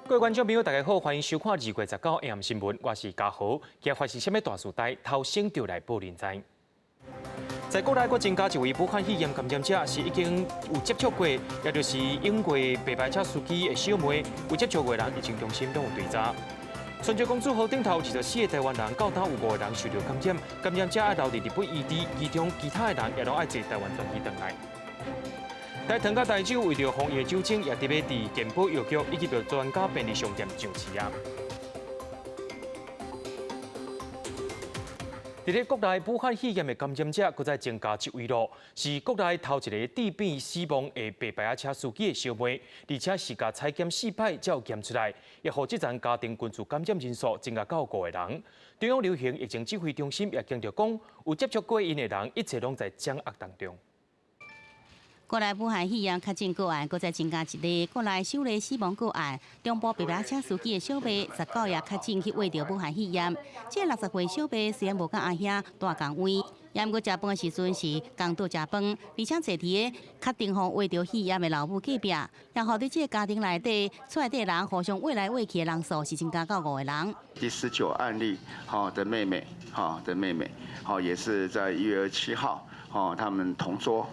各位观众朋友，大家好，欢迎收看2月19日 AM 新闻，我是嘉豪。今日发生什么大事代？头先就来报人知。在国内，国增加一位武汉肺炎感染者，是已经有接触过，也就是英国白牌车司机的小妹，有接触过的人，疫情中心都有追查。泉州公主号顶头24个台湾人，到当有5个人受到感染，感染者爱留伫日本异地，其中其他的人也都爱坐台湾转机回来。在糖甲台州为着防疫酒精，也特别伫健保药局以及着专家便利商店上市啊。伫咧国内武汉肺炎的感染者，搁再增加一位咯，是国内头一个地变死亡的白牌车司机的小妹，而且是甲采检4摆才有检出来，也互这站家庭群组感染人数增加到5个人。中央流行疫情指挥中心也强调讲，有接触过因的人，一切拢在掌握当中。国内武汉肺炎确诊个案，搁再增加一例国内首例死亡个案。中部白牌车司机的小妹19日确诊去胃着武汉肺炎。这60岁小妹虽然无甲阿兄大工位，也毋过食饭的时阵是共桌食饭，而且坐伫个确定互胃着肺炎的老母隔壁，也互伫这个家庭内底出来的人互相喂来喂去的人数是增加到5个人。第19案例，的妹妹，也是在1月27号，他们同桌。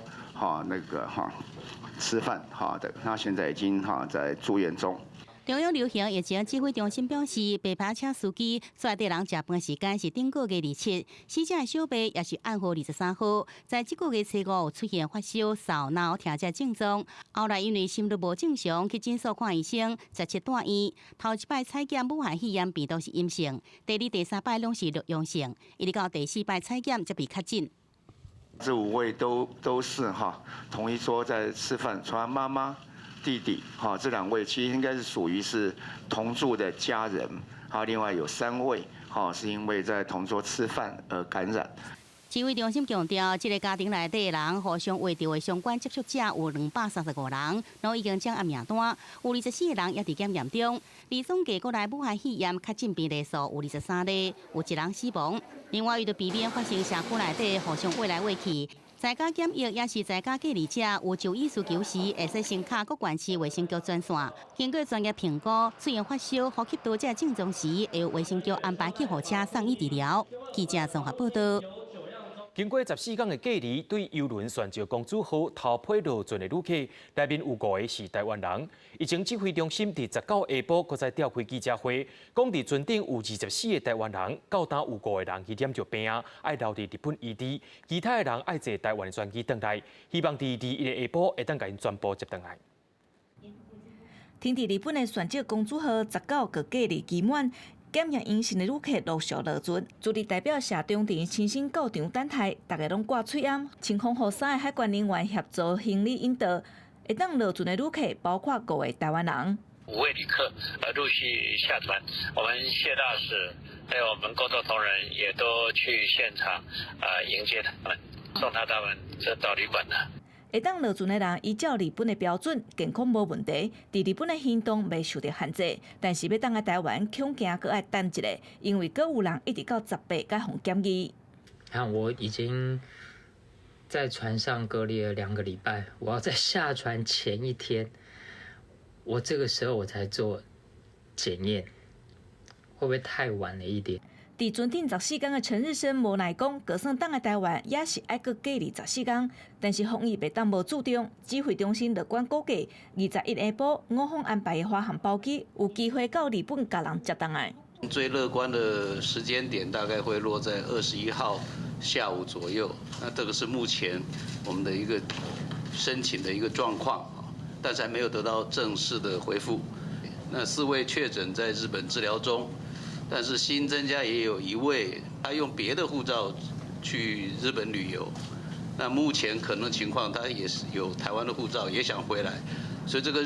吃饭的，那现在已经在住院中。中央流行疫情指挥中心表示，白牌车司机出来的人食饭时间是顶个月27，死者的小妹也是暗号23号，在这个月初5出现发烧、烧脑、疼痛症状，后来因为心律无正常去诊所看医生，17住院。头一摆采检武汉肺炎病毒是阴性，第2、第3摆拢是阳性，一直到第4摆采检才被确诊。这5位都是同一桌在吃饭，除了妈妈、弟弟这2位其实应该是属于是同住的家人，另外有3位是因为在同桌吃饭而感染。指挥中心强调，这个家庭内底的人互相喂到的相关接触者有235人，然后已经掌握名单，有24个人也伫检验中。而总计国内武汉肺炎确诊病例数有23例，有1人死亡。另外，为着避免发生社区内底互相喂来喂去，在家检疫也是在家隔离者有就医需求时，会使先卡各县市卫生局专线，经过专业评估，出现发烧、呼吸道这症状时，会由卫生局安排救护车送医治疗。记者综合报道。经过14天的隔离，对邮轮泉州公主号头批落船的旅客，内面有5个是台湾人。疫情指挥中心伫19下晡，搁再召开记者会，讲伫船顶有24个台湾人，到当有5个人去染着病啊，爱留伫日本异地，其他的人爱坐台湾的专机回来，希望伫21下晡会当甲因全部接回来。停伫日本的泉州公主号19个隔离期满。检验阴性的旅客陆续落船，助理代表社长伫亲身到场等待，大家拢挂喙掩，请空服3个海关人员协助行李引导。会当落船的旅客包括5位台湾人。5位旅客陆续下船，我们谢大使还有我们工作同仁也都去现场迎接他们，送他们到旅馆了。会当落船的人依照日本的标准，健康无问题，伫日本的行动未受到限制，但是要当来台湾，恐惊搁爱等一下，因为搁有人一直到18才互检疫。看，我已经在船上隔离了2个礼拜，我要在下船前一天，我这个时候我才做检验，会不会太晚了一点？伫船顶14天的陈日升无奈讲，就算当来台湾，也是爱搁隔离14天。但是防疫袂当无注重，指挥中心乐观估计，21下晡我方安排的华航包机有机会到日本甲人接档案。最乐观的时间点大概会落在21号下午左右。那这个是目前我们的一个申请的一个状况，但是还没有得到正式的回复。那4位确诊在日本治疗中。但是新增加也有1位，他用别的护照去日本旅游。那目前可能情况，他也是有台湾的护照，也想回来，所以这个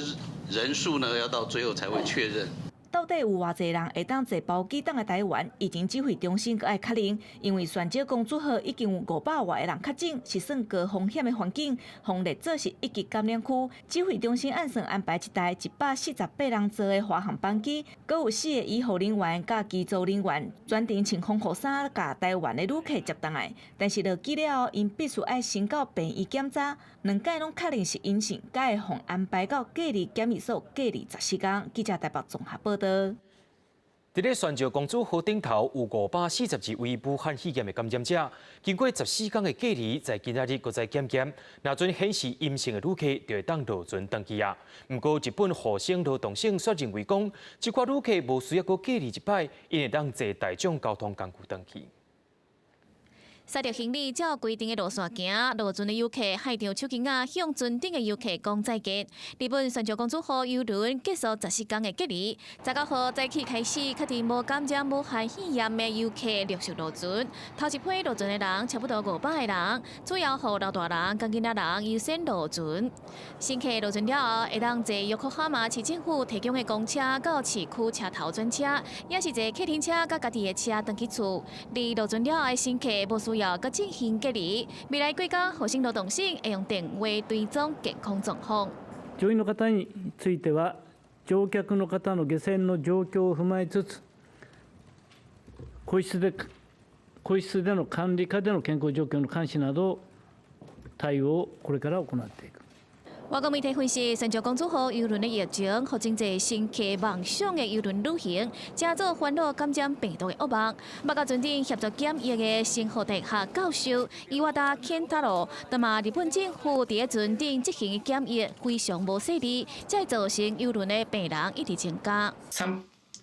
人数呢，要到最后才会确认。到底有偌济人会当坐包机等来台湾，疫情指挥中心阁爱确认，因为选择公主号已经有500外个人确诊，是算高风险的环境，红列做是一级感染区。指挥中心按算安排一台148人坐的华航班机，阁有4个医护人员甲机组人员专程穿防护衫，甲台湾的旅客接档来。但是落机了后，因必须爱先到病院检查，2届拢确认是阴性，才会互安排到隔离检疫所隔离14天。记者台北综合报道。伫咧宣召公主号顶头有542位武汉肺炎的感染者，经过14天的隔离，在今仔日搁再检验，若准显示阴性的旅客就会当落船登机啊。不过，日本厚生劳动省却认为讲，这款旅客无需要搁隔离一摆，因会当坐大众交通工具登机。塞着行李照规定的路线行，落船的游客害着手机仔向船顶的游客讲再见。日本宣召公主号邮轮结束14天的隔离，19号早起开始，确定无感染武汉肺炎的游客陆续落船。头一批落船的人差不多500个人，主要予老大人、甲囡仔人优先落船。新客落船了后，会当坐约克哈马市政府提供的公车到市区车头转车，也是坐客停车甲家己的车登去厝。离落船了后的新客无需要搁进行隔離。未来国家厚生労働省会用電話追蹤健康状況。乗員の方については、乗客の方の下船の状況を踏まえつつ、個室での管理下での健康状況の監視など対応をこれから行っていく。外国媒体分析，宣召公主号邮轮的疫情，互真侪新客梦想的邮轮旅行，加做烦恼感染病毒的噩梦。目到船顶协助检疫的新浩大学教授伊瓦达健太郎，那么日本政府伫船顶执行的检疫非常无细致，才会造成邮轮的病人一直增加。Some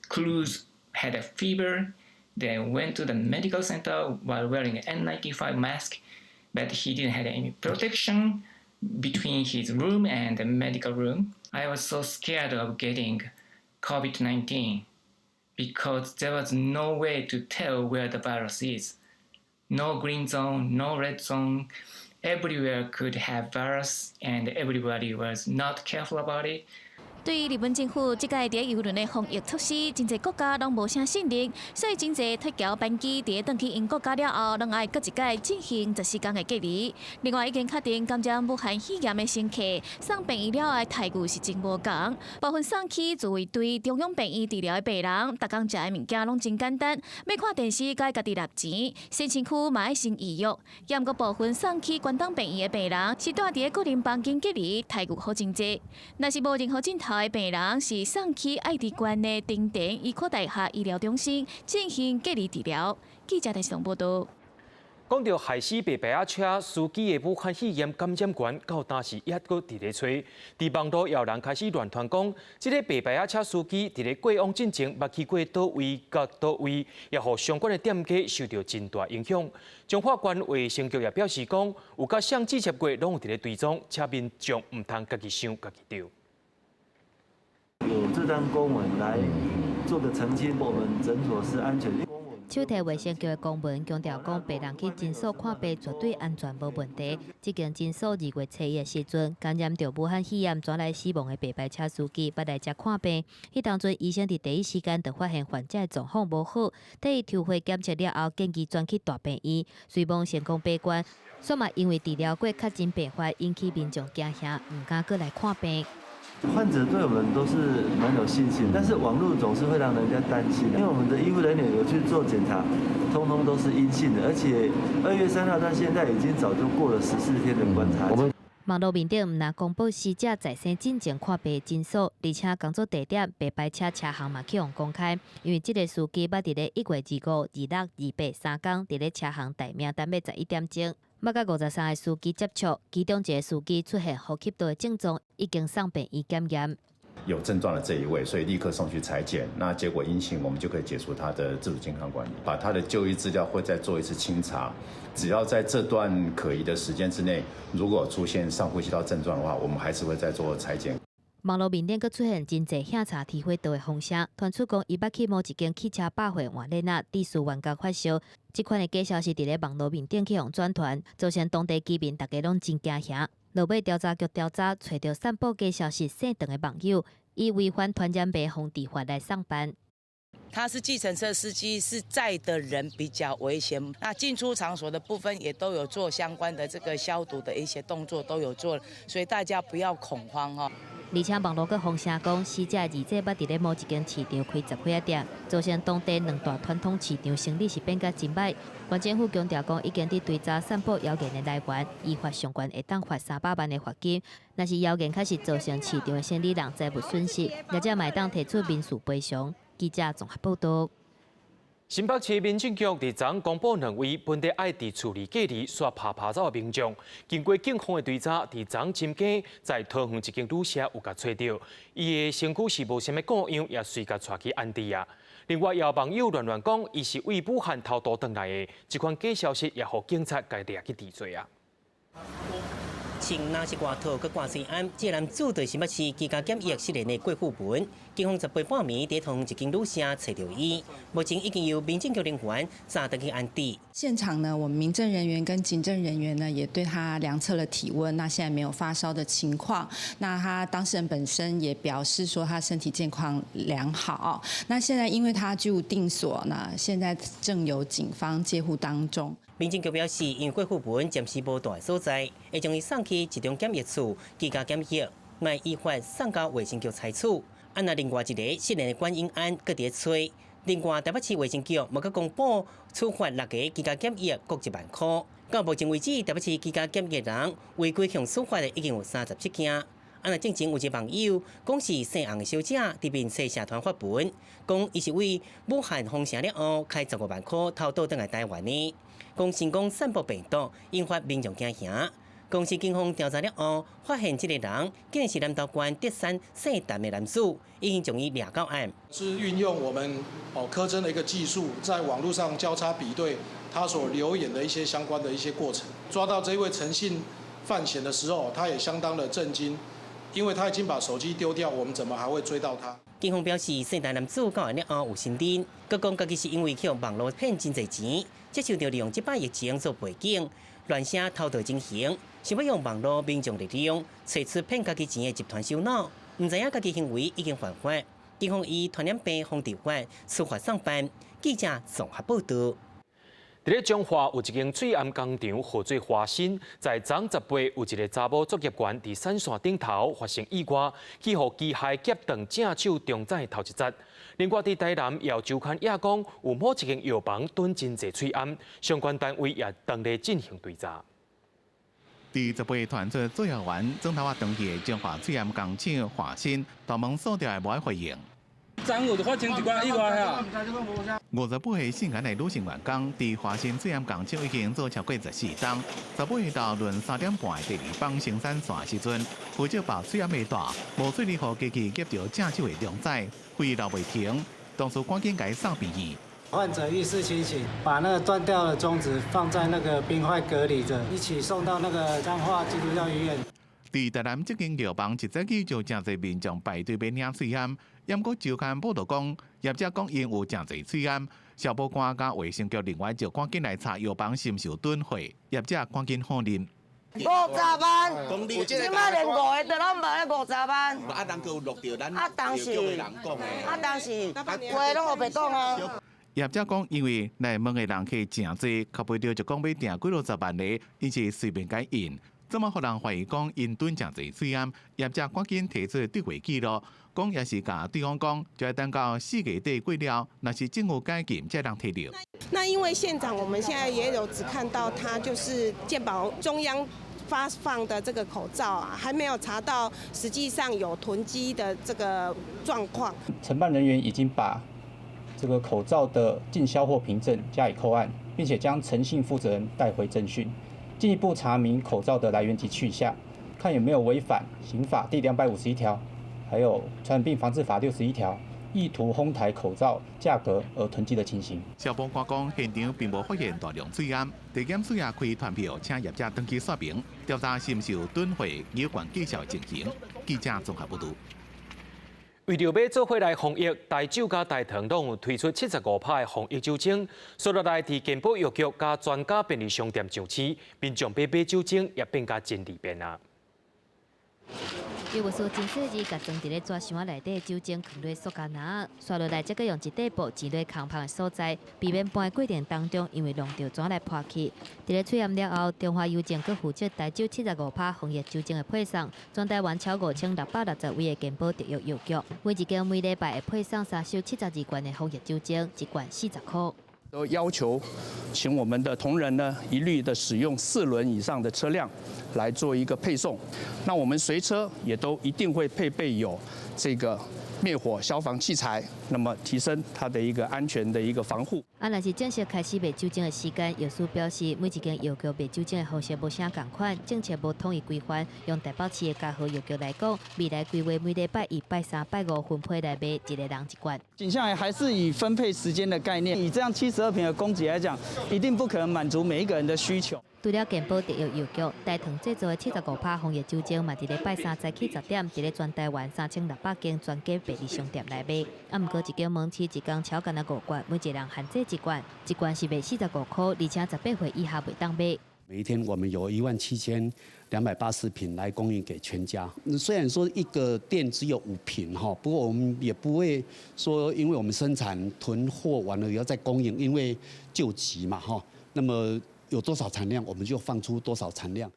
crews had a fever. They went to the medical center while wearing an N95 mask, but he didn't have any protection between his room and the medical room. I was so scared of getting COVID-19 because there was no way to tell where the virus is. No green zone, no red zone. Everywhere could have virus and everybody was not careful about it. 对于日本政府这届伫邮轮的防疫措施，真侪国家拢无啥信任，所以真侪脱侨班机伫登去因国家了后，拢爱搁一届进行14天的隔离。另外，已经确定感染武汉肺炎的乘客送病院了的态度是真无共，部分送去作为对中央病院治疗的病人，逐工食的物件拢真简单，要看电视该家己纳钱，先身躯嘛爱先预约。也毋过部分送去关东病院的病人是住伫个人房间隔离，态度好真济。若是无任何镜头的病人是送去爱知县的丁田医科大学医疗中心进行隔离治疗。记者台上报道。讲到害死白牌车司机的武汉肺炎感染源，到当时也搁伫咧吹。伫网络也有人开始乱传讲，这个白牌车司机伫咧过往进前捌去过倒位甲倒位，也互相关的店家受到真大影响。中华关卫生局也表示讲，有甲相机接过拢有伫咧追踪，请民众唔通家己想家己丢。有这张公文来做个澄清，我们诊所是安全。手提卫生局的公文强调讲，病人去诊所看病绝对安全无问题。这间诊所2月初1的时阵，感染着武汉肺炎转来死亡的白牌车司机，捌来遮看病。迄当阵医生伫第一时间就发现患者的状况无好，替伊抽血检测了后，建议转去大病院，随望成功闭关。煞嘛因为治疗过确诊病发，引起民众惊吓，唔敢过来看病。患者对我们都是蛮有信心，但是网络总是会让人家担心，因为我们的医护人员有去做检查，通通都是阴性的，而且2月3号到现在已经早就过了14天的观察期。网络面顶毋但公布死者在生进前看病诊所，而且工作地点、白牌车车行嘛去互公开，因为这个司机捌伫咧1月25、26、28、3天伫咧车行待命单要11点钟。捌甲53个司机接触，其中一个司机出现呼吸道的症状，已经送病院检验。有症状的这一位，所以立刻送去采检，那结果阴性，我们就可以解除他的自主健康管理，把他的就医资料会再做一次清查。只要在这段可疑的时间之内，如果出现上呼吸道症状的话，我们还是会再做采检。网络面顶佫出现真侪警察提火刀的风声，传出讲伊捌去某一间汽车百货换咧那地事员甲发烧。这款的假消息伫咧网络面顶去互转传，造成当地居民大家拢真惊吓。落尾调查局调查，找到散布假消息姓邓的网友，以违反团检办防治法来上班。他是计程车司机，是载的人比较危险。那进出场所的部分也都有做相关的这个消毒的一些动作都有做，所以大家不要恐慌哦。而且网络阁风声讲，死者二姐捌伫咧某一间市场开10几店，造成当地2大传统市场生意是变甲真歹。县政府强调讲，已经伫追查散布谣言的来源，依法相关会当罚300万的罚金。若是谣言确实造成市场的生意人财物损失，业者嘛会当提出民事赔偿。记者综合报道。新北市民政局伫昨公布2位本地爱伫处理隔离煞爬走的民众，经过警方的追查，伫昨深更在桃园一间旅社有甲找到，伊的身躯是无啥物故样，也随甲带去安置啊。另外，也有网友乱讲，伊是为武汉偷渡回来的，这款假消息也互警察家抓去治罪啊。穿那是外套，佮挂水暗，这男子对新北市居家检疫失联的郭富文，警方10点半暝伫同一间旅社找到伊，目前已经由民政局人员抓得去安置。现场呢，我们民政人员跟警政人员呢，也对他量测了体温，那现在没有发烧的情况。那他当事人本身也表示说，他身体健康良好。那现在因为他居无定所，那现在正由警方接护当中。民政局表示，因为郭富文暂时无大所在，会将伊送去集中检疫处居家检疫，卖依法送到卫生局采取。那另外一个失联的管英安搁伫催。另外，台北市卫生局无佮公布处罚6个居家检疫各1万块。到目前为止，台北市居家检疫人违规向处罚的已经有37件。正前有一个网友讲是姓洪的小姐伫面册社团发文，讲伊是为武汉封城了后开15万块偷渡倒来台湾的。讲成功散布病毒，引发民众惊吓。公司警方调查了后，发现这个人竟然是南投县德山姓陈的男子，已经将伊抓到案。是运用我们科侦的一个技术，在网络上交叉比对他所留言的一些相关的一些过程，抓到这位陈姓犯嫌的时候，他也相当的震惊，因为他已经把手机丢掉，我们怎么还会追到他？警方表示，姓陈男子到案了后有身份，佮讲家己是因为去网络骗真侪钱，接受到利用这摆疫情做背景，乱写偷渡情形，想要用网络民众力量找出骗家己钱的集团首脑，唔知影家己行为已经犯法，警方以传染病防治法处罚上班。记者综合报道。伫咧彰化有一间水暗工厂号做华新，在昨10月有一个查某作业员伫闪线顶头发生意外，去互机械夹断正手中指头一节。另外，伫台南也有周刊也讲有某一间药房囤真侪水暗，相关单位也当咧进行追查。第10月团做作业员总头啊登记的彰化水暗工厂华新，大门锁掉的无爱回应。昨有就发生一寡意外啊！58岁姓颜的女性员工，伫华新水暗工厂已经做超过14档。10月到论3点半的第2帮生产线时阵，负责把水暗的带无水力互机器夹到正手的中指，挥流袂停，当初赶紧给送病院。患者意识清醒，把那个断掉的中指放在那个冰块隔离着，一起送到那个彰化基督教医院。伫台南这间药房一早起就真侪民众排队要领水暗，也毋过周刊报道讲，业者讲因有真侪水暗，消保官甲卫生局另外就赶紧来查药房是毋是有囤货，业者赶紧否认。50万，即摆连5个都拢无咧50万。啊，人有录到咱当时话拢有白讲啊。业者讲，因为来问的人客真侪，靠背着就讲要订几60万个，因是随便改印。怎么互人怀疑讲因囤真侪水暗？业者赶紧提出兑汇记录，讲也是甲对方讲，就要等到4月底过了，若是政府改禁才能提到。那因为现场我们现在也有只看到他就是健保中央发放的这个口罩啊，还没有查到实际上有囤积的这个状况。承办人员已经把这个口罩的进销货凭证加以扣案，并且将诚信负责人带回侦讯。进一步查明口罩的来源及去向，看有没有违反刑法第251条，还有传染病防治法61条，意图哄抬口罩价格而囤积的情形。消防官讲，现场并无发现大量水暗，地检署也开传票，请业者登记说明，调查是毋是有囤货有关技巧进行。记者综合报道。为着要做伙来防疫，大酒加大糖拢有推出75派防疫酒精，所落来伫健保药局加专家便利商店上市，民众买酒精也变加真利便啊。有无数真细字，甲装伫咧纸箱内底酒精放落塑胶囊，刷落来再搁用一块布挤落空旁的所在，避免搬的过程当中因为弄到纸来破去。伫咧测验了后，中华邮政阁负责台酒75%防疫酒精的配送，全台湾超5660位的健保特约邮局，每一间每礼拜会配送3收72罐的防疫酒精，一罐40块。都要求，请我们的同仁呢，一律的使用4轮以上的车辆来做一个配送。那我们随车也都一定会配备有这个灭火消防器材，那么提升它的一个安全的一个防护。若是正式开始卖酒精的时间，药师表示，每一间药局卖酒精的方式无啥共款，政策无统一规范。用台北市的嘉禾药局来讲，未来规划每礼拜1、拜3、拜5分配来卖，一个人一罐。景象还是以分配时间的概念，以这样72坪的供给来讲，一定不可能满足每一个人的需求。除了健保特约药局，台糖制造的75%防疫酒精，嘛伫咧拜3早起10点，伫咧全台湾3600间专家便利商店来卖。毋过一间门市一工超干5罐，每一人限制1罐，一罐是卖45块，而且18岁以下袂当买。每一天我们有17280瓶来供应给全家。虽然说一个店只有5瓶哈，不过我们也不会说，因为我们生产囤货完了以后再供应，因为救急嘛哈。那么有多少产量，我们就放出多少产量。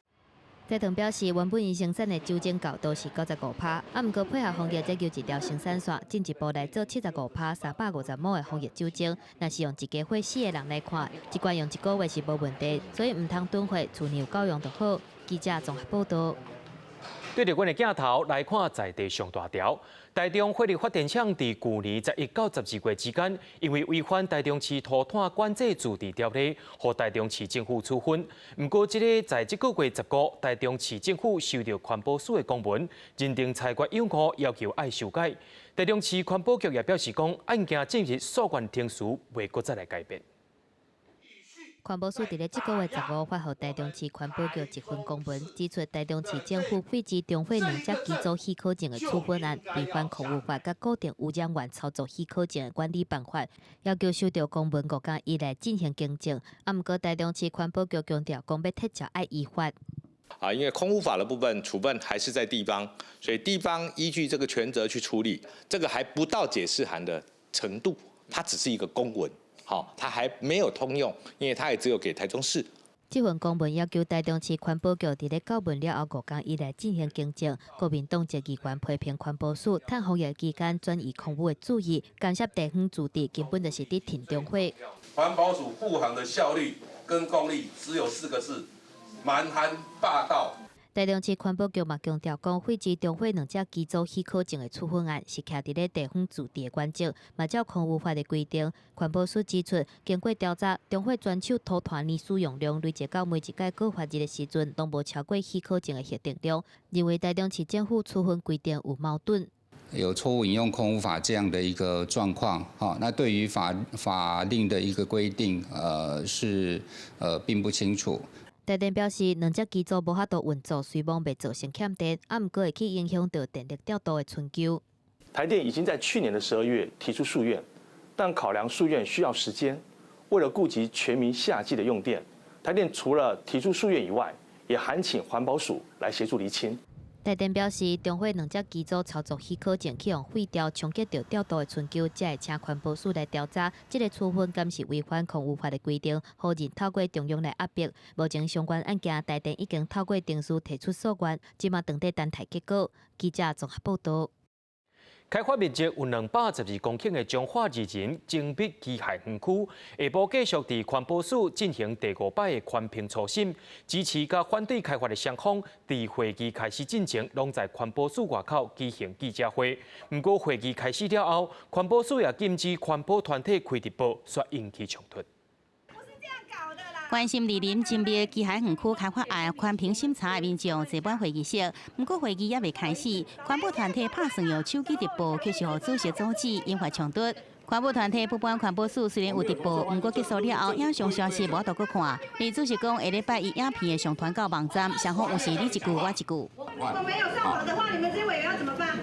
台糖表示，原本因生产的酒精高度是95%，毋过配合防疫，再求一条生产线，进一步来做75%、350亩的防疫酒精。若是用一家伙4个人来看，一罐用1个月是无问题，所以唔通囤货，厝内有够用就好。记者综合报道。对着阮的镜头来看在地上大条。台中火力发电厂伫去年11到12月之间，因为违反台中市土炭管制驻地条例，获台中市政府处分。不过，在这个月15，台中市政府收到环保署的公文，认定裁决有误，要求爱修改。台中市环保局也表示讲，案件进入诉愿庭时，袂搁再来改变。环保署伫咧这个月15发予台中市环保局一份公文，指出台中市政府废止中火2只机组许可证的处分案，违反空污法甲固定污染源操作许可证的管理办法，要求收到公文5天以内进行更正。毋过台中市环保局强调，讲要撤销爱依法。因为空污法的部分处分还是在地方，所以地方依据这个权责去处理，这个还不到解释函的程度，它只是一个公文。好，它还没有通用，因为它也只有给台中市。这份公文要求台中市环保局伫咧告文了后5天以内进行更正。国民党籍议员批评环保署趁防疫期间转移空污的注意，干涉地方驻地，根本就是伫停中火。环保署护航的效率跟功力只有4个字：蛮横霸道。台中市环保局嘛强调讲，废止中火2只机组许可证的处分案是徛伫咧地方驻地的原则，嘛照空污法的规定。环保署指出，经过调查，中火专手土团年使用量累积到每一届告发日的时阵，拢无超过许可证的核定量，认为台中市政府处分规定有矛盾。有错误引用空污法这样的一个状况，那对于法令的一个规定，并不清楚。台电表示，2只机组无法度运作，虽望袂造成欠电，毋过会去影响到电力调度的春秋。台电已经在去年的12月提出诉愿，但考量诉愿需要时间，为了顾及全民夏季的用电，台电除了提出诉愿以外，也函请环保署来协助厘清。台电表示，中火2只机组操作许可证去用废掉，冲击到调度的春秋，才会请环保署来调查，这个处分敢是违反空污法的规定，好人透过中央来压迫。目前相关案件，台电已经透过定书提出诉愿，即马等待等待结果。记者综合报道。开发面积有212公顷的彰化二仁精密机械园区，下晡继续伫环保署进行第5摆的环评初审，支持甲反对开发的双方，伫会议开始进前，拢在环保署外口举行记者会。不过会议开始了后，环保署也禁止环保团体开直播，却引起冲突。关心二林精密机械园区开发案环评审查的民众坐满会议室，不过会议也未开始，环保团体拍算用手机直播，却是互主席阻止，引发冲突。环保团体不满环保署虽然有直播，不过结束了后，影像消息无多搁看。李主席讲，下礼拜以影片的上传到网站，双方有时你一句我一句。如果没有上网的话，你们这些委员要怎么办？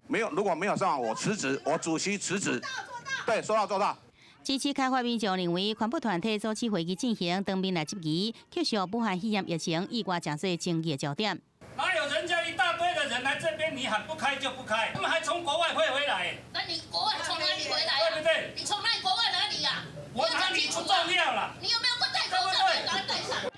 没有，如果没有上网，我辞职，我主席辞职。对，说到做到。支持开发民众认为，环保团体组织会议进行，当面来质疑，缺少武汉肺炎疫情意外降低争议的焦点。哪有人家一大堆的人人来这边，你喊不开就不开，他们还从国外会回来。那你国外从哪里回来对不对？你从哪里国外哪里呀？我哪里不重要了？你有没有不戴口罩？你把它戴上。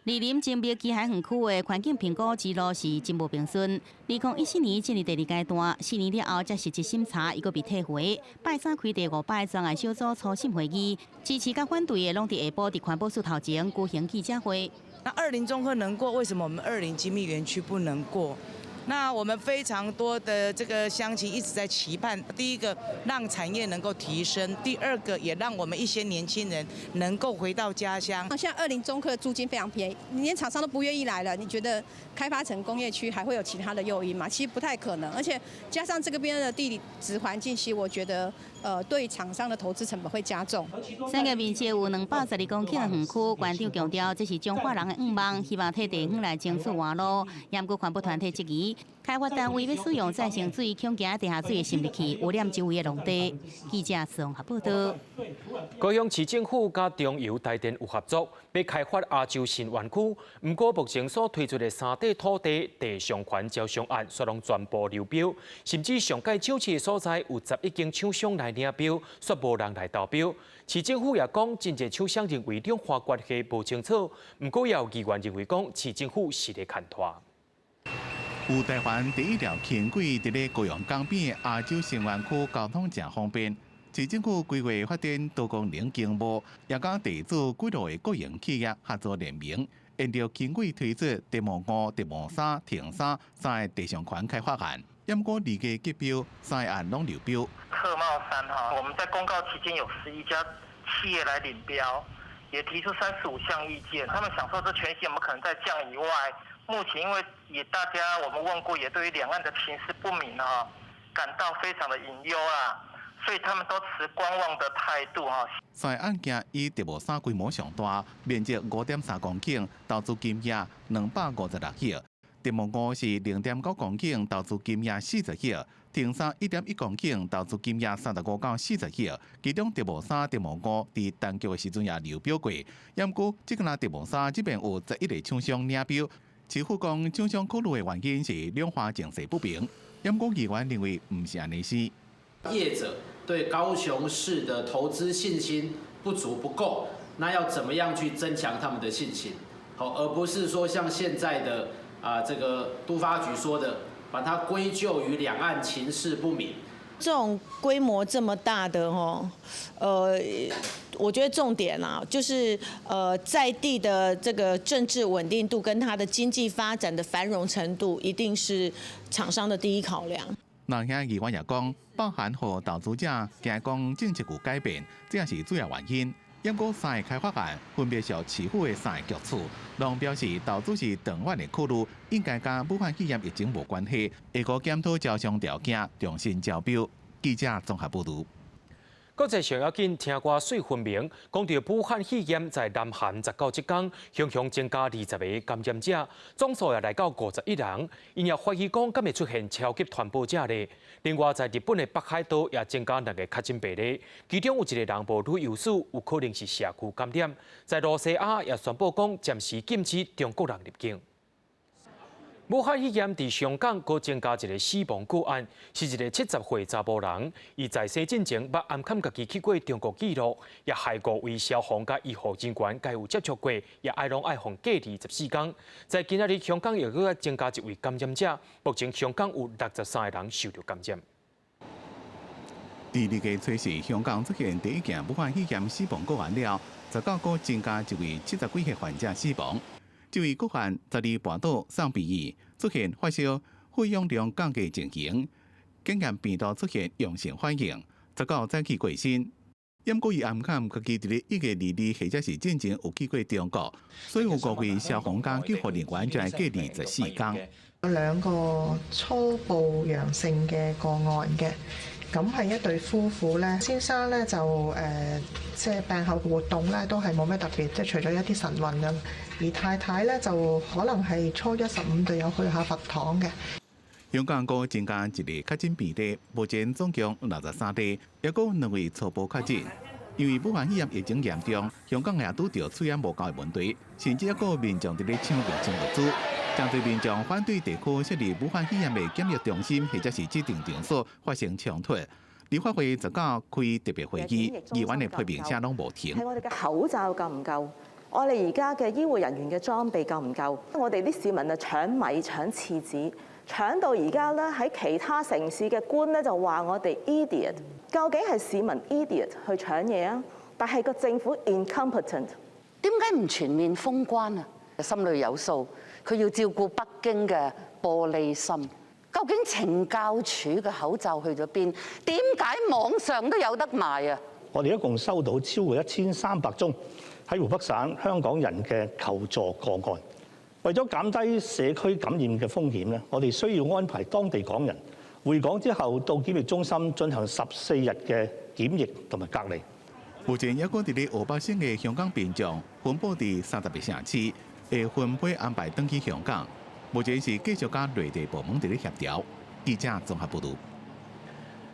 二林精密机海园区的环境评估之路是真无平顺。2014年进入第二阶段，4年了后才实际审查，伊阁被退回。拜三开第5摆专案小组初审会议，支持甲反对的拢伫下晡伫环保署头前举行记者会。那2林中科能过，为什么我们2林精密园区不能过？那我们非常多的这个乡亲一直在期盼，第一个让产业能够提升，第二个也让我们一些年轻人能够回到家乡。现在2林中科的租金非常便宜，连厂商都不愿意来了。你觉得开发成工业区还会有其他的诱因吗？其实不太可能，而且加上这个边的地理质环境，其实我觉得对厂商的投资成本会加重。产业面积有212公顷的园区，馆长强调这是中华人的愿望，希望替地方来争取活路。严过环保团体质疑。开发单位要使用再生水，恐惊地下水会渗入去，污染周围的农地。记者综合报道。高雄市政府甲中油台电有合作，要开发亚洲新园区。不过目前所推出的3地土地地上权招商案，却拢全部流标，甚至上届抢市的所在有11间厂商来领标，却无人来投标。市政府也讲，真侪厂商认为两化关系无清楚，不过也有议员认为讲，市政府是咧牵拖。有台湾第一条轻轨伫咧高雄港边的亚洲新园区交通正方便。市政府规划发展多功能经贸，也甲地主几路的国营企业合作联名，沿着轻轨推出地毛5、地毛3、停3个地上权开发案。不过离个结标，3个案拢流标。特茂3哈，我们在公告期间有11家企业来领标，也提出35项意见。他们想说这权限有没有可能再降以外？目前因为大家我们问过，也对于两岸的情势不明啊，感到非常的隐忧啦，所以他们都持观望的态度哈。3个案件以地毛3规模上大，面积5.3公顷，投资金额256亿；地毛5是0.9公顷，投资金额40亿；停3 1.1公顷，投资金额35到40亿。其中地毛3、地毛5伫单桥的时阵也流标过，不过这个地毛3这边有11个厂商领标。市府讲，厂商考虑的原因是两化情势不平。不过议员认为不是安尼是。业者对高雄市的投资信心不足不够，那要怎么样去增强他们的信心？好，而不是说像现在的这个都发局说的，把它归咎于两岸情势不明。这种规模这么大的我觉得重点啊，就是在地的这个政治稳定度跟它的经济发展的繁荣程度，一定是厂商的第一考量。那些议员也讲，包含和投资者惊讲政策有改变，这也是主要原因。不过3个开发案分别受市府的3个局处，拢表示投资是长远的考虑，应该甲武汉肺炎疫情无关系，下个检讨招商条件，重新招标。记者综合报道。国际上要紧，听歌水分明，讲到武汉肺炎在南韩19日天，雄雄增加20个感染者，总数也来到51人。因也怀疑讲，敢会出现超级传播者呢？另外，在日本的北海道也增加2个确诊病例，其中有1个人无旅游史，有可能是社区感染。在罗西亚也宣布讲，暂时禁止中国人入境。武汉肺炎伫香港，佫增加1个死亡个案，是一个70岁查甫人。伊在生进前捌暗砍家己去过中国记录，也害过为消防甲医护人员甲有接触过，也爱放隔离14天。在今仔日，香港又佫增加1位感染者，目前香港有63个人受到感染。第2个初时，香港出现第一件武汉肺炎死亡个案了，19个增加1位70几岁患者死亡。这位个案12半岛上病院出现发烧、肺氧量降低情形，检验病毒出现阳性反应，19早起过身。不过伊暗砍家己伫咧1月22或者是进前有去过中国，所以有5位消防甲救护人員就係隔離14天。有2個初步陽性嘅個案嘅。咁係一對夫婦咧，先生咧就即係病後活動咧都係冇咩特別，即係除咗一啲晨運咁。而太太咧就可能係初一15就有去下佛堂嘅。香港佫增加1個確診病例，目前總共63例，也佫2位初步確診。因為武漢肺炎疫情嚴重，香港也拄到出現無夠的問題，甚至一個民眾伫咧搶藥物資。真侪民众反对地区设立武汉肺炎的检疫中心，或者是指定场所发生冲突。立法會就搞開特別會議，議員嘅批評聲攏無停。係我哋嘅口罩夠唔夠？我哋而家嘅醫護人員嘅裝備夠唔夠？我哋啲市民啊搶米搶廁紙，搶到而家咧喺其他城市嘅官咧就話我哋 idiot， 究竟係市民 idiot 去搶嘢啊？但係個政府 incompetent， 點解唔全面封關啊？心裏有數，佢要照顧北京嘅玻璃心。究竟懲教署嘅口罩去咗邊？點解網上都有得賣啊？我哋一共收到超過1300宗喺湖北省香港人嘅求助個案。為咗減低社區感染嘅風險咧，我哋需要安排當地港人回港之後到檢疫中心進行14日嘅檢疫同埋隔離。目前有個伫咧湖北省嘅香港民眾分布伫30個城市，會分配安排登記香港。目前是繼續加內地部門伫咧協調。記者綜合報導。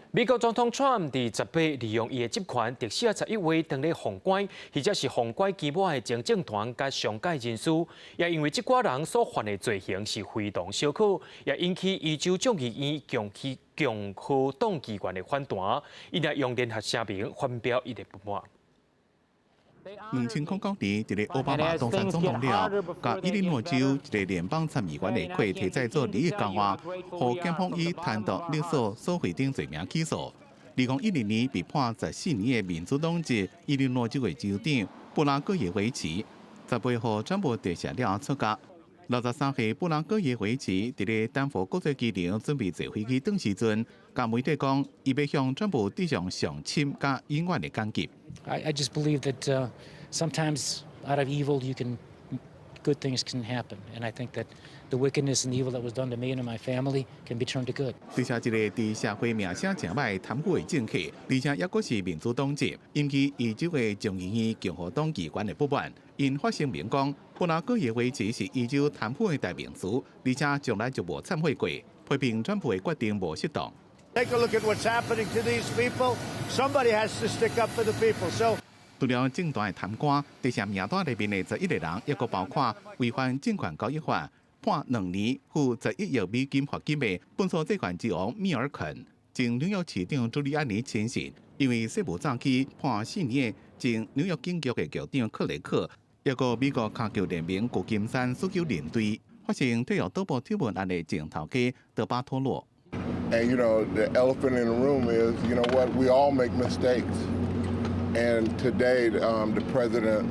美國總統 Trump 伫10月利用伊嘅集權，特赦11位當咧封關，或者是封關期滿嘅行政團甲上屆人士，也因為這掛人所犯嘅罪行是非常小可，也引起伊州眾議院共和黨議員嘅反彈，因也用聯合聲明發表伊嘅不滿。2009年，伫咧奧巴馬當選總統了，甲伊利諾州一個聯邦參議員的會提在做利益交換，和檢方以貪瀆勒索受賄等罪名起訴。2012年被判14年的民主黨籍伊利諾州的州長布拉戈耶維奇，10月和川普特赦了出家。63歲布拉戈耶維奇伫咧丹佛國際機場準備坐飛機轉時陣，甲媒體講，伊要向川普提上上侵加冤案的攻擊。I just believe that sometimes out of evil good things can happen, and I think that the wickedness and evil that was done to me and to my family can be turned to good. 對下一個佇社會名聲誠歹貪污的政客，而且也閣是民主黨籍，引起伊州的眾議院共和黨議員的不滿。因發聲明講，布拉戈耶維奇是伊州貪污的代名詞，而且從來就無懺悔過，批評川普的決定無適當。Take a look at what's happening to these people. Somebody has to stick up for the people. So. 除了政黨的貪官，地下名單裏面的11個人，亦個包括違反證券交易法、判2年付11億美金罰金的本所債權之王米爾肯，前紐約市長朱利安尼親信，因為稅務詐欺判4年的前紐約警局的局長克雷克，一個美國卡球聯盟舊金山搜救連隊，發生退役賭博挑釁案的前頭家德巴托洛。And you know, the elephant in the room is, you know what, we all make mistakes. And today, the president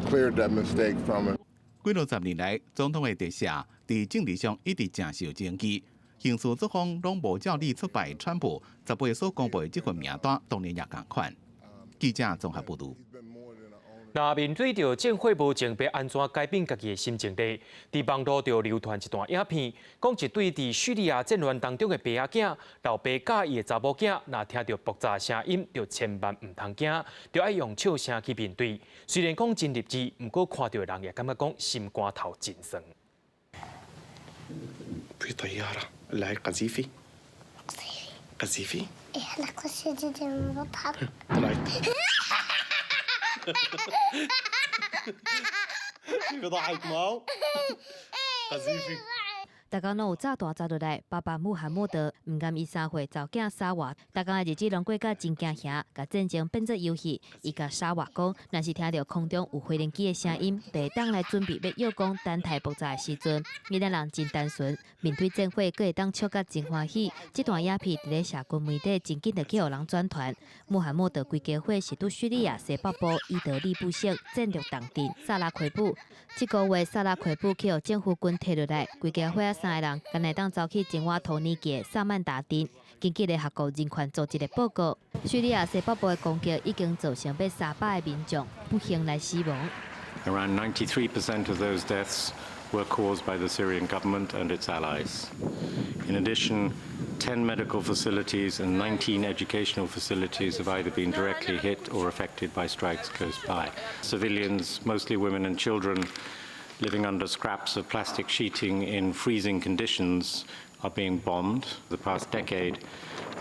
cleared that mistake from him. 幾多十年來，總統的特赦在政治上一直正受爭議，刑事諸方攏無照例出賣川普10月所公布的這份名單，當然也同款。記者綜合報導。那面對着政府無情要安怎改變家己的心情地，佇網絡就流傳一段影片，講一對佇敘利亞戰亂當中的爸仔囝，老爸佮伊的查某囝，若聽到爆炸聲音，就千萬唔通驚，就愛用笑聲去面對。雖然講真日子，不過看到人也感覺講心肝頭真酸。في طيارة اللي هي قذيفي قذيفي احنا قصة جدا بضحك بضحك معه قذيفي 大家拢有早大早落來，爸爸穆罕默德唔甘伊3歲查某囝沙娃，大家的日子攏過甲真驚嚇，甲戰爭變做遊戲。伊甲沙娃講，若是聽到空中有飛輪機的聲音，就會當來準備要邀功等待爆炸的時陣。伊兩人真單純，面對戰火，佫會當笑甲真歡喜。這段影片佇咧社群媒體真緊就去互人轉傳。穆罕默德規家伙是拄敘利亞西北部伊德利布省戰略重鎮薩拉奎布。這個月薩拉奎布去互政府軍摕落來，規家伙3個人，今日當走去前往托尼嘅薩曼達鎮。根據咧學國人權組織嘅報告，敘利亞西北部嘅攻擊已經造成被300個民眾不幸來死亡。Around 93% of those deaths were caused by the Syrian government and its allies. In addition, 10 medical facilities and 19 educational facilities have either been directly hit or affected by strikes close by. Civilians, mostly women and children, living under scraps of plastic sheeting in freezing conditions, are being bombed. The past decade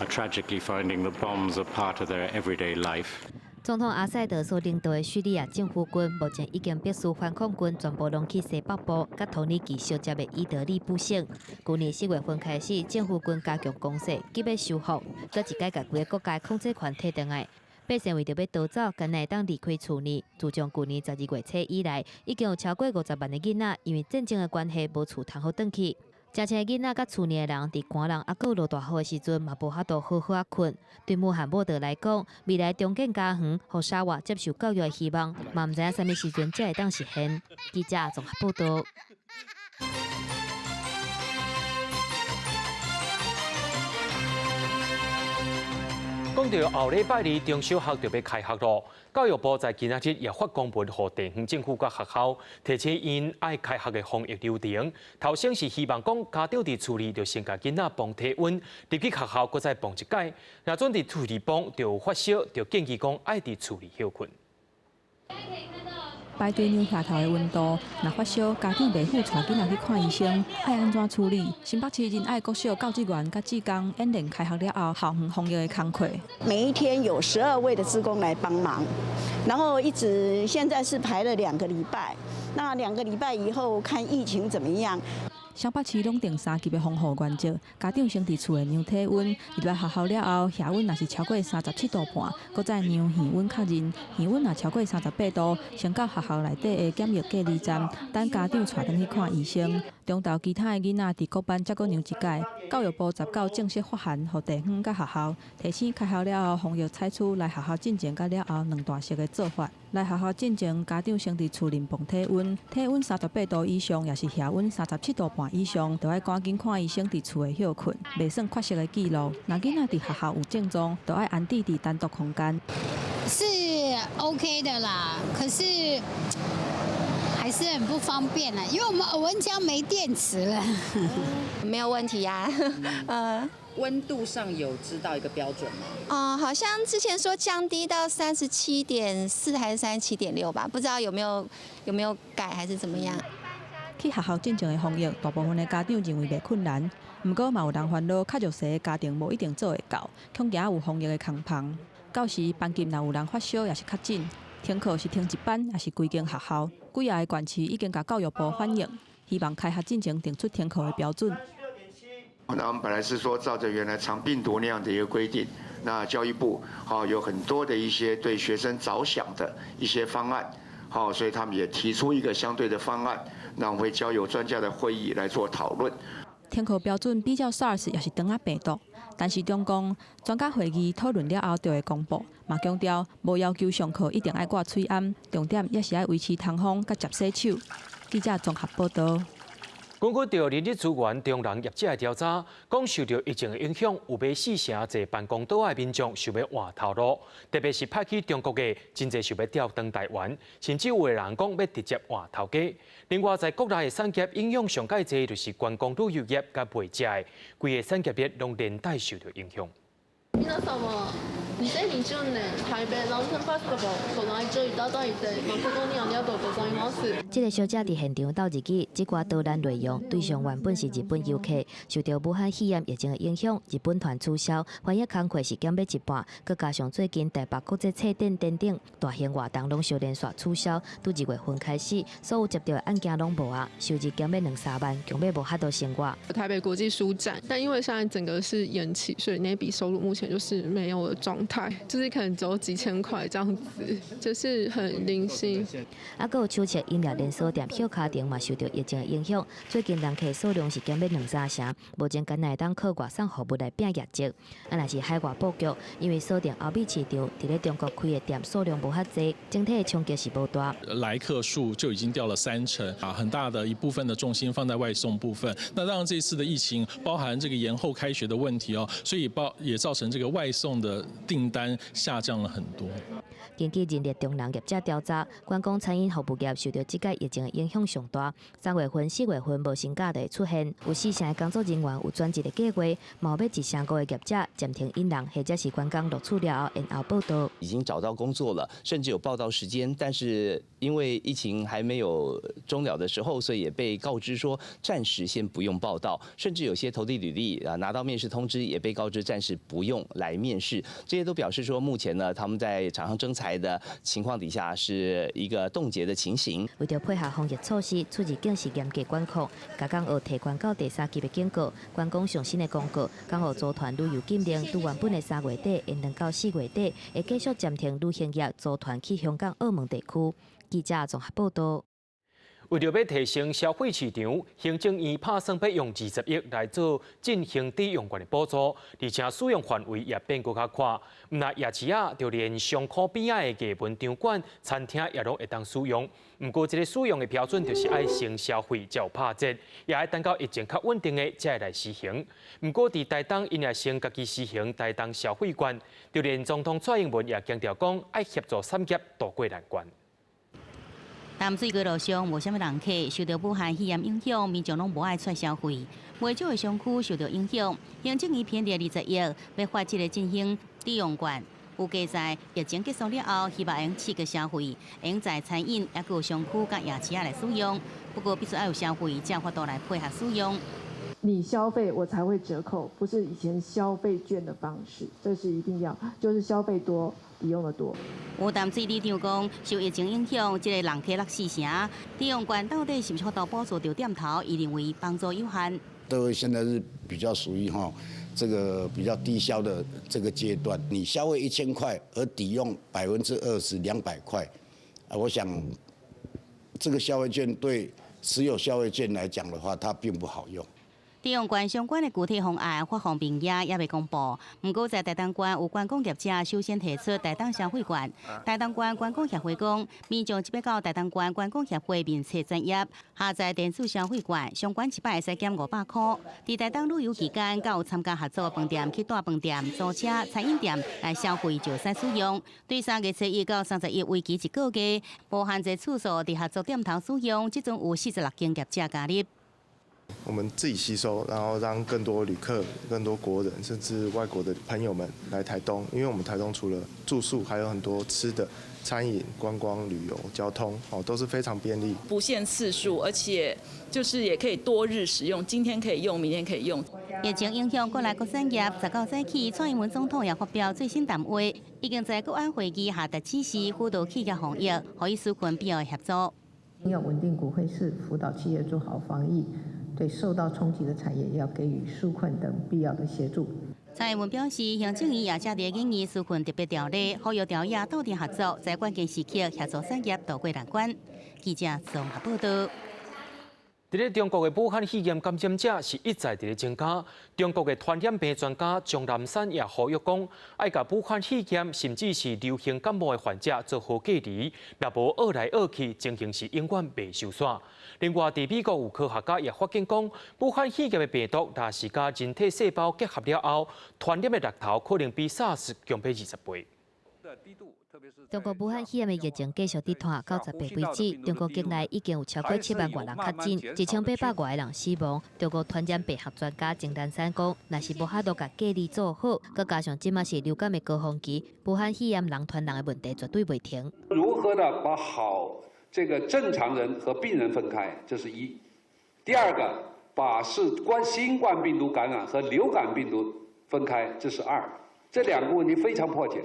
are tragically finding that bombs are part of their everyday life. 总统阿塞德所领导的叙利亚政府军目前已经必须反抗军全部拢去西北部，甲土耳其相接的伊德利布省。去年4月份开始，政府军加强攻势，急要收复，搁一改甲规个国家控制权摕倒来。百姓为着要逃走，艰难当离开厝呢。自从去年12月初以来，已经有超过50万的囡仔因为战争的关系无厝通好转去。真侪囡仔甲厝内的人，伫寒人还阁落大雨的时阵，嘛无法度好好困。对穆罕默德来讲，未来重建家园，互沙瓦接受教育的希望，嘛毋知影啥物时阵才会当实现。记者综合报道。讲到后礼拜二中小学就要开学咯，教育部在今仔日也发公文，予地方政府甲学校提醒因爱开学的防疫流程。头先是希望讲家长伫厝里就先甲囡仔磅体温，入去学校搁再磅一解。若准伫厝里磅就有发烧，就建议讲爱伫厝里休困。排队量下头的温度，若发烧，家长袂赴带囡仔去看医生，爱安怎处理？新北市仁爱国小教职员甲志工演练开学了后校园防疫的工课。每一天有12位的志工来帮忙，然后一直现在是排了2个礼拜，那2个礼拜以后看疫情怎么样。新北市拢定3级的防护原则，家长先伫厝的量体温，入来学校了后，下温若是超过37度半，搁再量体温确认，体温若超过38度，先到学校内底的检疫隔离站，等家长带转去看医生。中昼其他的囡仔伫各班则搁量一届。教育部19正式发函，予地方甲学校提醒开学了后，防疫采取来学校进前甲了后2大式的做法。来学校进前，家长先伫厝内磅体温，体温38度以上，也是下温37度半以上，就要赶紧看医生伫厝的休困，袂算确实的记录。若囡仔伫学校有症状，就要安置伫单独空间。是 OK 的啦，可是还是很不方便啦，因为我们耳温枪没电池了。没有问题呀、温度上有知道一个标准吗？好像之前说降低到37.4还是37.6吧，不知道有没有改还是怎么样。去学校进前的防疫，大部分的家长认为袂困难，不过嘛有人烦恼，较弱势的家庭无一定做会到，恐惊有防疫的空棚。到时班级若有人发烧也是确诊，停课是停一班，也是规间学校。几个县市已经甲教育部反映，希望开学进前定出停课的标准。那我们本来是说照着原来长病毒那样的一个规定，那教育部有很多的一些对学生着想的一些方案，所以他们也提出一个相对的方案，那我们会交由专家的会议来做讨论。停课标准比较 SARS 也是长啊病毒，但是中共专家会议讨论了后就会公布，嘛强调无要求上课一定爱挂喙罨，重点也是要维持通风甲接洗手。记者综合报道。根据着人力资源中人业者的调查，讲受到疫情的影响，有4成侪办公岛的民众想要换头路，特别是派去中国的，真侪想要调回台湾，甚至有的人讲要直接换头家。另外，在国内的产业影响上介侪，就是观光旅游业甲卖食的，规个产业链拢连带受到影響。皆様、2020年台北ランテンフェスティバルご来場いただいて誠にありがとうございます。这个小姐伫现场斗日记，这寡导览内容对象原本是日本游客，受到武汉肺炎疫情的影响，日本团取消，翻译工课是减少一半，佮加上最近台北国际册展等等大型活动拢小连续取消，拄2月份开始，所有接到的案件拢无啊，收入减到2-3万，根本无法度生活。台北国际书展，但因为现在整个是延期，所以那笔收入目前就是没有的状态，就是可能只有几千块这样子，就是很零星。还有手册饮料连锁店小卡丁嘛受到疫情的影响，最近人客数量是减到2-3成，目前艰难当靠外送服务来拼业绩。若是海外布局，因为锁定欧美市场，伫咧中国开的店数量无遐济，整体的冲击是无大。来客数就已经掉了3成啊，很大的一部分的重心放在外送部分。那当然这次的疫情包含这个延后开学的问题哦，所以也造成这个外送的订单下降了很多。根据人力中人业者调查，观光餐饮服务业受到这届疫情的影响上大。3月份、4月份无薪假就会出现，有4成的工作人员有转职的计划，毛要1成5个业者暂停引人，或者是观光录取了后延后报道。已经找到工作了，甚至有报到时间，但是因为疫情还没有终了的时候，所以也被告知说暂时先不用报到，甚至有些投递履历拿到面试通知，也被告知暂时不用来面试。这些都表示说，目前呢他们在场上征才。台的情况底下，是一个冻结的情形。为着配合防疫措施，出入境是严格管控。加港澳提悬到第3级的警告，关公上新的公告，港澳组团旅游禁令，từ原本的3月底延长到4月底，会继续暂停旅行业组团去香港、澳门地区。记者综合报道。为了要提升消费市场，行政院打算要用20亿来做进行抵用券的补助，而且使用范围也变更较宽。唔那夜市啊，就连商口边仔的艺文场馆、餐厅也拢会当使用。不过，这个使用的标准就是爱先消费才有拍折，也要等到疫情较稳定的才会来实行。不过，伫台东因也先家己实行台东消费券，就连总统蔡英文也强调讲，爱协助产业渡过难关。淡水街路上无啥物人客，受到武汉肺炎影响，民众拢无爱出消费。袂少的商区受到影响，行政院编列20亿，要发这个振兴抵用券。有计在疫情结束了后，希望用刺激消费，用在餐饮也有商区甲夜市来使用。不过必须要有消费，才有法度来配合使用。你消费我才会折扣，不是以前消费券的方式，这是一定要，就是消费多，抵用的多。有淡水市长讲，受疫情影响，这个人客落4成，抵用券到底是不是到补助到点头？伊认为帮助有限。各位现在是比较属于这个比较低消的这个阶段，你消费1000块而抵用20%，200块，我想这个消费券对持有消费券来讲的话，它并不好用。抵用券相关的具体方案发放并也未公布。不过在台东县有观光业者首先提出台东消费券。台东县观光协会讲，民众即要到台东县观光协会面册专业下载电子消费券，上关1摆会使减500块。伫台东旅游期间，甲有参加合作饭店去大饭店、租车、餐饮店来消费就使使用。对3月7日到31日为期1个月，无限制次数伫合作店头使用，即阵有46间业者加入。我们自己吸收，然后让更多旅客、更多国人，甚至外国的朋友们来台东，因为我们台东除了住宿，还有很多吃的、餐饮、观光、旅游、交通，都是非常便利。不限次数，而且就是也可以多日使用，今天可以用，明天可以用。疫情影响国内各产业，19早起，蔡英文总统也发表最新谈话，已经在国安会议下达指示，辅导企业防疫，可以纾困必要协助。要稳定股汇市，辅导企业做好防疫。对受到冲击的产业要给予纾困等必要的协助。蔡英文表示，行政院也正在建议纾困特别条例，呼吁朝野斗阵合作，在关键时刻协助产业渡过难关。记者综合报道。伫咧中国的武汉肺炎感染者是一再伫咧增加，中国的传染病专家钟南山也呼吁讲，爱甲武汉肺炎甚至是流行感冒的患者做好隔离，若无恶来恶去，情形是永远袂收煞。另外，伫美国有科学家也发现讲，武汉肺炎的病毒若是甲人体细胞结合了后，传染的力头可能比 SARS 强倍20倍。中国武汉肺炎的疫情继续伫拖，到10月为止，中国境内已经有超过7万多人确诊，1800多人死亡。中国传染病学专家钟南山讲，若是无法度甲隔离做好，佮加上即马是流感的高峰期，武汉肺炎人传人的问题绝对袂停。如何的把好这个正常人和病人分开，这是一；第二个，把新冠病毒感染和流感病毒分开，这是2。这2个问题非常迫切。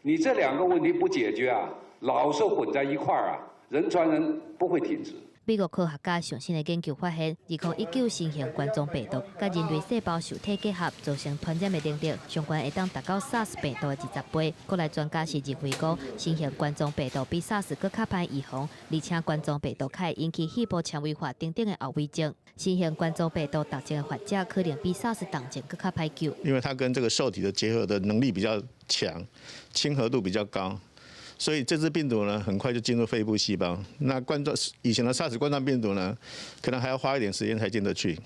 你这2个问题不解决啊，老是混在一块儿啊，人传人不会停止。美国科学家上新的研究发现，2019新型冠状病毒甲人类细胞受体结合，造成传染的能力相关会当达到 SARS 病毒的20倍。国内专家是认为讲，新型冠状病毒比 SARS 更较歹预防，而且冠状病毒会引起细胞纤维化等等的后遗症。新型冠状病毒重症的患者可能比 SARS 重症更较歹救，因为它跟这个受体的结合的能力比较强，亲和度比较高。所以这支病毒呢，很快就进入肺部细胞。那以前的 SARS 冠状病毒呢，可能还要花一点时间才进得去，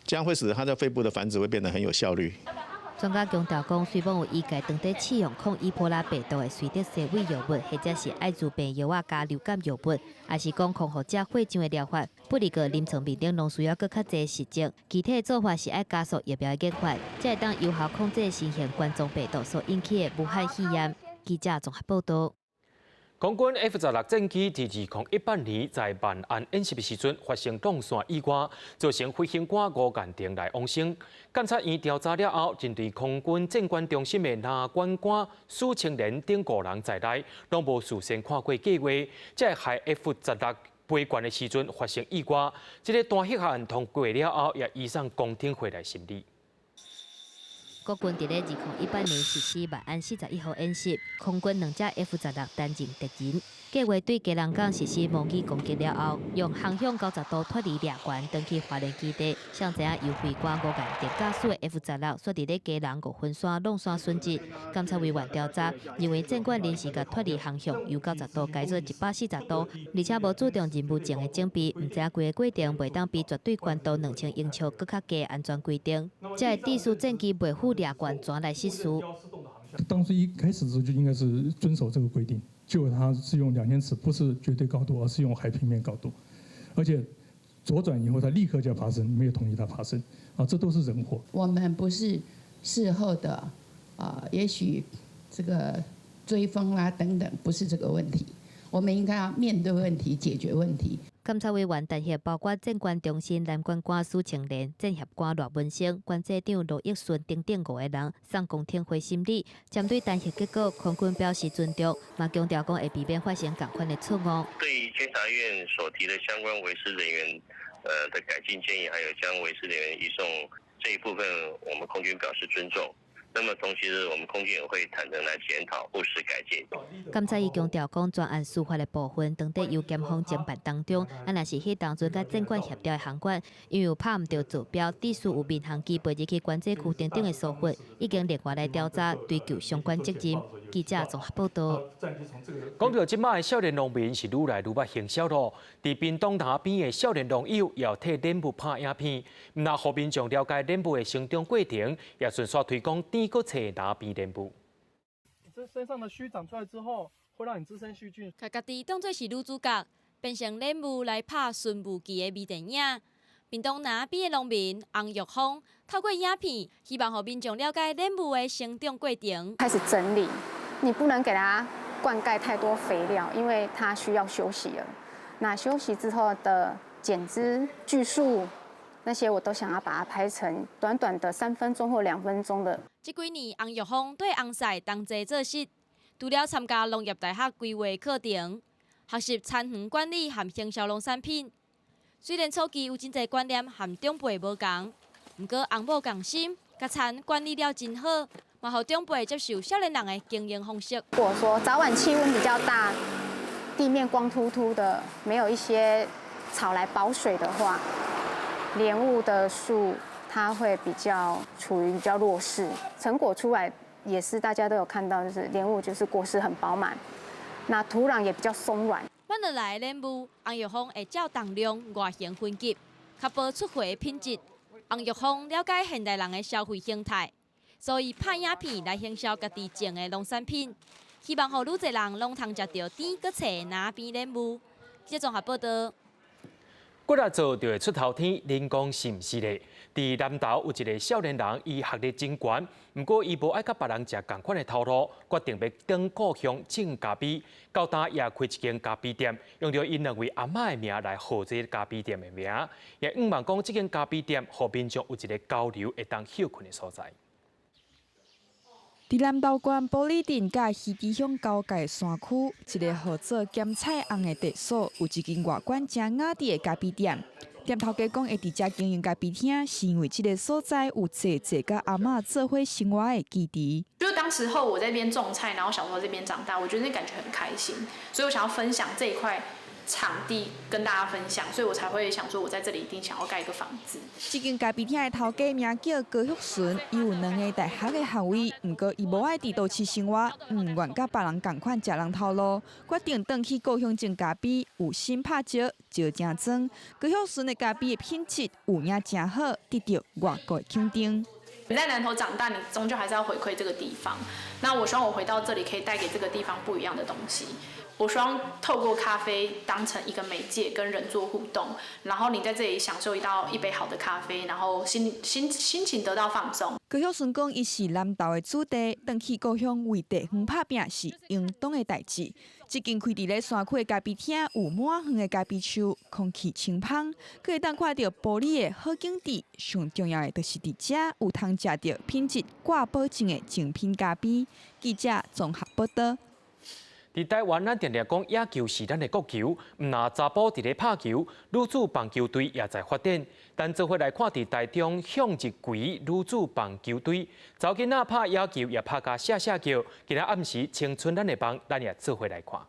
这样会使得它在肺部的繁殖会变得很有效率。专家强调讲，虽然有医界当地试用抗伊波拉病毒的水滴洗胃药物，或者是艾滋病药啊加流感药物，还是讲康复者会上的疗法，不离个临床面顶拢需要更较侪实证。具体的做法是爱加速疫苗的研发，才会当有效控制新型冠状病毒所引起的武汉肺炎。记者综合报道。空军 F-16战机在2018年在万安演习的时阵发生撞线意外，造成飞行官5间艇内亡生。监察院调查了后，针对空军战管中心的拿管官苏清莲等5人在内，拢无事先看过计划，才害 F-16飞官的时阵发生意外。这个单核案通过了后，也移送公听会来审理。国军伫咧2018年实施万安41号演习，空军2架 F-16担任敌人，计划对基隆港实施模拟攻击了后，用航向90度脱离掠关，登去花莲基地。上知影由飞官5间敌驾驶的 F-16锁伫咧基隆5分山弄山损失。监察委员调查，认为战管临时甲脱离航向由90度改做140度，而且无注重任务前的整备，唔知影规个过程袂当比绝对关度2000英尺更较低安全规定，才会致使战机袂符掠关怎来实施。当初一开始的时候就应该是遵守这个规定，就它是用2000尺，不是绝对高度，而是用海平面高度，而且左转以后它立刻就要爬升，没有同意它爬升，这都是人祸。我们不是事后的，也许这个追风啦等等，不是这个问题，我们应该要面对问题，解决问题。监察委员担协包括战管中心南管官苏清莲、战协官罗文生、管制长罗益顺等5个人送公听会审理。针对担协结果，空军表示尊重，嘛强调讲会避免发生同款的错误。对于监察院所提的相关维持人员的改进建议，还有将维持人员移送这一部分，我们空军表示尊重。那么同时，我们空军也会坦诚来检讨，不时改进。监察院强调讲，专案司法的部分当地由检方侦办当中，若是迄当阵甲战管协调的航管，因为有拍唔到坐标，致使有民航机飞入去管制区等等的疏忽，已经另外来调查，追究相关责任。记者综合报道。讲到即摆的少年农民是愈来愈捌行销咯，伫屏东那边的少年农友也要替脸部拍影片，唔但互民众了解脸部的成长过程，也顺续推广甜果册那边脸部。这身上的须长出来之后，会让你滋生细菌。把家己当作是女主角，变成脸部来拍纯武器的微电影。屏东那边的农民洪玉峰透过影片，希望让民众了解脸部的成长过程。开始整理，你不能给它灌溉太多肥料，因为它需要休息了。那休息之后的剪枝、锯树那些，我都想要把它拍成短短的3分钟或2分钟的。这几年，洪玉峰对洪晒同齐做事，除了参加农业大学规划课程，学习产园管理和行销农产品。虽然初期有真侪观念和长辈无同，不过洪某共心，甲田管理了真好，嘛互长辈接受少年人的经营方式。如果说早晚气温比较大，地面光秃秃的，没有一些草来保水的话，莲雾的树它会处于比较弱势。成果出来也是大家都有看到，就是莲雾就是果实很饱满，那土壤也比较松软。换落来的莲雾，洪玉峰会照重量、外形分级，确保出货的品质。洪玉峰了解现代人的消费形态，所以拍影片来行销家己种的农产品，希望让愈侪人拢通食到甜搁脆那边莲雾。记者综合报道。骨力做就会出头天，恁讲是毋是咧？伫南投有一个少年人，伊学历真悬，不过伊无爱甲别人食同款的头路，决定要转故乡种咖啡。到呾也开一间咖啡店，用着因两位阿嬷的名来号这咖啡店的名，也希望讲这间咖啡店，互民众有一个交流会当休困的所在。伫南投县玻璃镇甲鱼池乡交界山区，一个号做咸菜翁的地所，有一间外观正雅致的咖啡店。店头家讲会伫遮经营咖啡厅，是因为这个所在有济甲阿嬷做伙生活的基地。就是当时候我在这边种菜，然后小时候这边长大，我觉得那感觉很开心，所以我想要分享这一块场地跟大家分享，所以我才会想说，我在这里一定想要盖一个房子。这间咖啡厅的头家名叫高玉顺，伊有2个大学的学位，不过伊无爱伫都市生活，唔愿甲别人同款食人头路，决定转去故乡种咖啡，有心拍石，石真庄。高玉顺的咖啡的品质有影真好，得到外国的肯定。你在南投长大，你终究还是要回馈这个地方。那我希望我回到这里，可以带给这个地方不一样的东西。我希望透过咖啡当成一个媒介，跟人做互动，然后你在这里享受一杯好的咖啡，然后心情得到放松。高旭顺讲，伊是南投的子弟，回去故乡为地方打拼是应当的代志。即间开伫咧山区的咖啡厅，有满园的咖啡树，空气清芳，可会当看到玻璃的好景致。上重要的就是伫遮有通食到品质挂保证的精品咖啡。记者综合报道。伫台湾，咱常常讲野球是咱的国球，毋那查甫伫咧拍球，女子棒球队也在发展。但做伙来看，伫台中向日葵女子棒球队，查囡仔拍野球也拍甲下叫。今日暗时青春咱的棒，咱也做伙来看。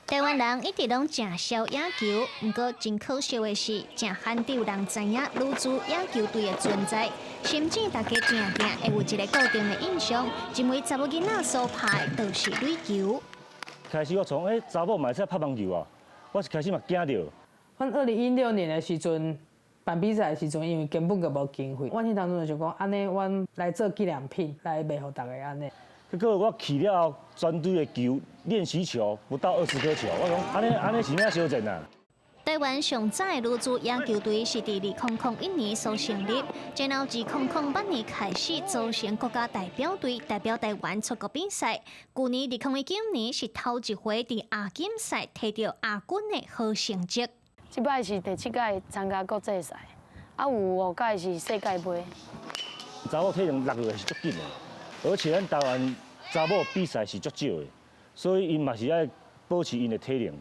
台湾人一直拢正少野球，不过真可惜的是，正罕有人知影女子野球队的存在，甚至大家定定会有一个固定的印象，认为查某囡仔所拍的都是垒球。开始我从查某嘛会使拍棒球啊，我是开始嘛惊到。阮2016年的时阵办比赛的时阵，因为根本就无经费，阮迄当阵就想讲，安尼阮来做纪念品来卖互大家安尼。结果我去了全队的球练习球不到20颗球，我讲安尼是咩小阵啊？台湾上早的女子野球队是伫2001年所成立，然后自2008年开始组成国家代表队，代表台湾出国比赛。去年2019年是头一回伫亚锦赛摕到亚军的好成绩。这摆是第7届参加国际赛，啊有5届是世界杯。查某体能6月是足紧的。而且咱台湾查某比赛是足少的，所以因嘛是爱保持因的体能。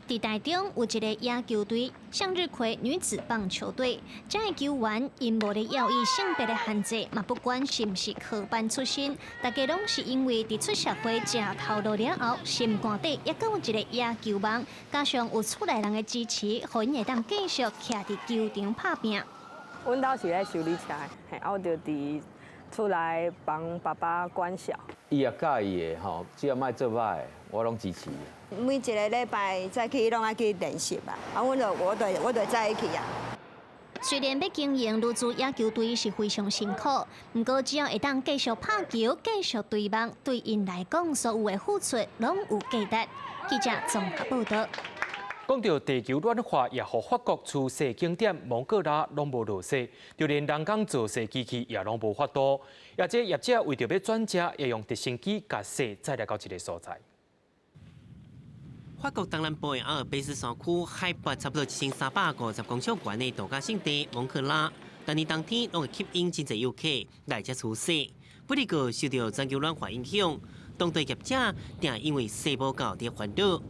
伫台中有一个野球队向日葵女子棒球队，这个球员因无咧要以性别的限制，嘛不管是毋是科班出身，大家拢是因为伫出社会正头路了后，心肝底也有一个野球梦，加上有厝内人的支持，互因会当继续徛伫球场拍拼。阮兜是咧修理车的，我就伫厝内帮爸爸管小。伊也介意的吼，只要莫做歹，我拢支持。每一个礼拜早起拢爱去练习吧，我就早起啊。虽然要经营女子野球队是非常辛苦，不过只要会当继续拍球、继续追梦，对因来讲，所有的付出拢有价值。记者综合报道。讲到地球暖化，也互法国出世景点蒙古拉拢无落实，就连人工造势机器也拢无法度。也这业者为着要转接，也用直升机甲势载来到一个所在。法国东南部的阿尔卑斯山区，海拔差不多1350公尺高的度假胜地蒙克拉，但是当天拢会吸引真侪游客来这出世。不过受到全球暖化影响，当地业者定因为势无够而烦恼。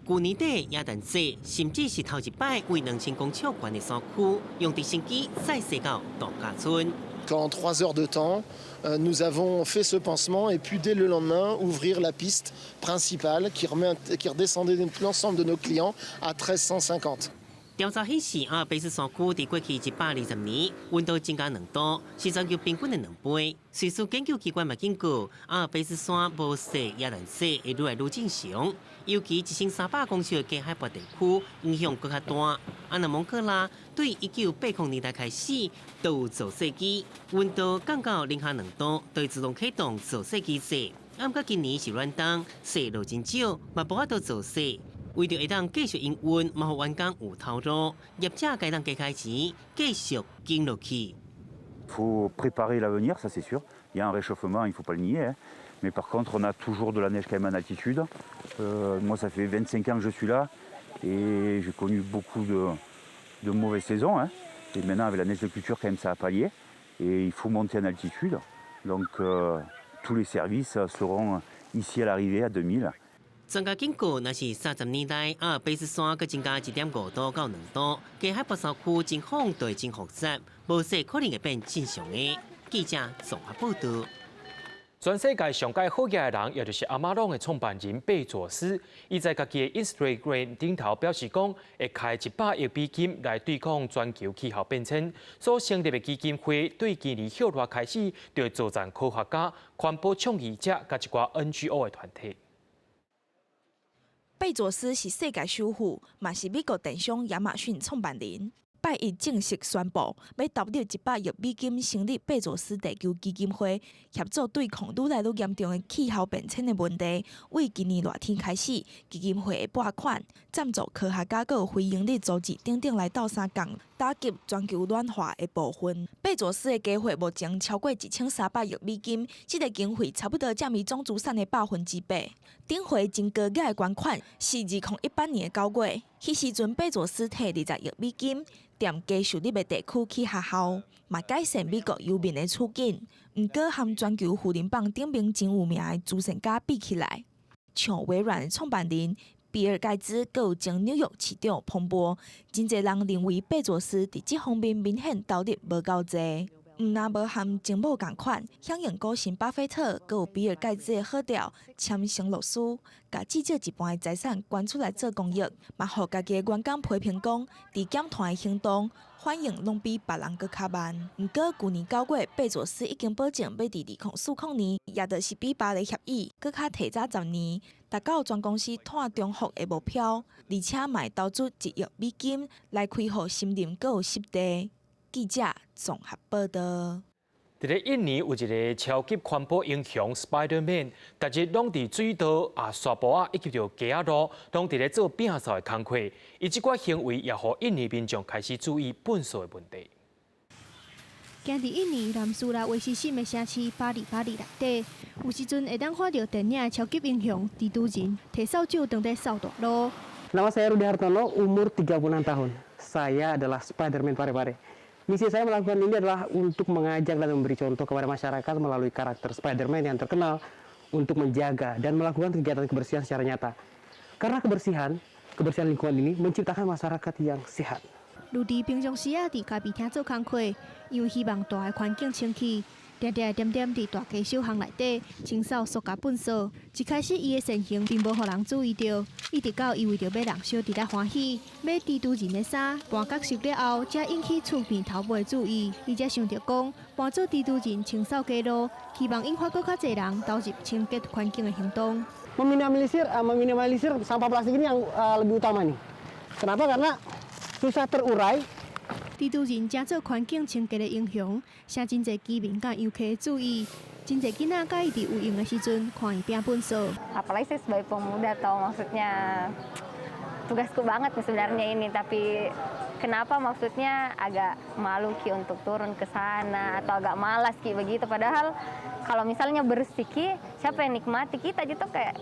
去年底，亚旦节甚至是头一摆为2000公尺高的山区，用直升机载势到度假村。En 3 heures de temps, nous avons fait ce pansement et puis dès le lendemain ouvrir la piste principale qui redescendait l'ensemble de nos clients à 1350. 调查显示，阿尔卑斯山区在过去120年温度增加2度，是全球平均的2倍。瑞士研究机关嘛警告，阿尔卑斯山无雪亚旦雪会愈来愈正常，尤其1300公尺的低海拔地区影响更加大。阿那蒙克拉对1980年代开始都有造雪机，温度降到零下2度，就会自动启动造雪机制。不过今年是暖冬，雪落真少，嘛无法度造雪。为着会当继续营运，嘛互员工有头路，业者该当加开钱，继续经落去。faut préparer l'avenir, ça c'est sûr. Il y a un réchauffement, il faut pas le nier. Mais par contre, on a toujours de la neige quand même en altitude. Moi, ça fait 25 ans que je suis là et j'ai connu beaucoup de mauvaises saisons. Hein. Et maintenant, avec la neige de culture, quand même, ça a pallié. Et il faut monter en altitude. Donc, tous les services seront ici à l'arrivée à 2000. 专家警告，若是30年代阿尔卑斯山佮增加1.5度到2度，低海拔山区情况就会真复杂，无雪可能会变正常的。记者综合报道。全世界上届好业的人，也就是阿玛朗的创办人贝佐斯，伊在家己的 Instagram 顶头表示讲，会开100亿美金来对抗全球气候变迁。所成立的基金会，对今年6月开始，就会组织科学家、环保倡议者甲一寡 NGO 的团体。贝佐斯是世界首富，嘛是美国电商亚马逊创办人。拜一正式宣布，要投入100亿美金成立贝佐斯地球基金会，协助对抗愈来愈严重的气候变迁的问题。为今年热天开始，基金会会拨款赞助科学家和非营利组织等等来斗相共，打击全球暖化的部分。贝佐斯的计划目前超过1300亿美金，这个经费差不多占伊总资产的8%。顶回真高额的捐款是2018年的9月，迄时阵贝佐斯摕20亿美金，踮低收入的地区起学校，嘛改善美国游民的处境。毋过，和全球富人榜顶面真有名的慈善家比起来，像微软的创办人比尔盖茨，佮有前纽约市长彭博，真侪人认为贝佐斯伫这方面明显投入无够侪。毋但无和前某共款，响应股神巴菲特，佮有比尔盖茨的好调，签承诺书，甲至少一半的财产捐出来做公益，嘛，互家己的员工批评讲，伫减碳的行动反应拢比别人佮较慢。毋过，去年9月，贝佐斯已经保证要伫2040年，也就是比巴黎协议佮较提早10年，达到全公司碳中和的目标，而且嘛会投资1亿美金来开发森林佮有湿地。记者综合报道。伫咧印尼有一个超级环保英雄 Spider-Man， 逐日拢伫水道沙坡以及着街路，拢伫咧做摒扫的工课。伊即寡行为也互印尼民众开始注意粪扫的问题。行伫印尼南苏拉维西市的城市巴里内底，有时阵会当看到电影的超级英雄蜘蛛人摕扫帚当在扫大路。Nama saya Rudi Hartono, umur 36 tahun. Saya adalah Spider-Man Pare-Pare. Misi saya melakukan ini adalah untuk mengajak dan memberi contoh kepada masyarakat melalui karakter Spider-Man yang terkenal untuk menjaga dan melakukan kegiatan kebersihan secara nyata. Karena kebersihan lingkungan ini menciptakan masyarakat yang sehat. Rudi 平常时伫家边厅做工课，因为希望大个环境清气，定定伫大街小巷内底清扫塑胶粪扫。一开始伊的善行并无互人注意到，一直到伊为着要人小伫咧欢喜，买蜘蛛人的衫搬角收了后，才引起厝边头尾的注意。伊才想着讲，搬做蜘蛛人清扫街路，希望引发更较侪人投入清洁环境的行动。Meminimalisir sampah plastik ini yang lebih utama nih. Kenapa? Karena susah terurai. 蜘蛛人正做环境清洁的英雄，请真侪居民甲游客注意。真侪囡仔甲伊伫有闲的时阵，看伊摒粪扫。Apalagi saya sebagai pemuda tahu maksudnya tugasku banget sebenarnya ini, tapi kenapa maksudnya agak malu Ki untuk turun ke sana atau agak malas Ki begitu. Padahal kalau misalnya bersih Ki, siapa yang nikmati kita gitu kayak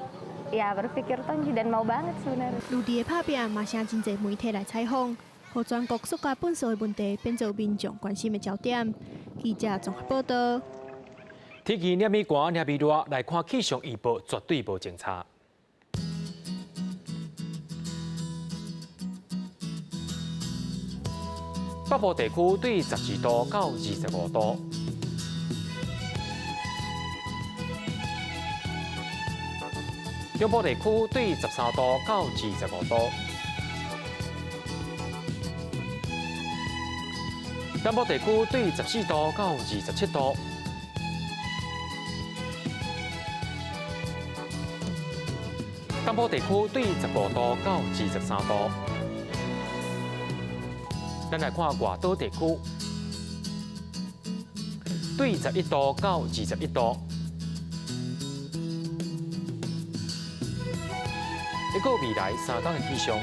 ya berpikir Tonji dan mau banget sebenarnya. Rudi 的拍拼嘛，请真侪媒体来采访。互全国塑胶粪扫的问题变做民众关心的焦点。记者综合报道。天气热咪寒，热咪热，来看气象预报绝对无情差。北部地区对12度到25度，中部地区对13度到25度。南部地区对14度到27度，东部地区对15度到23度。咱来看外岛地区，对11度到21度。一个未来3天的气象。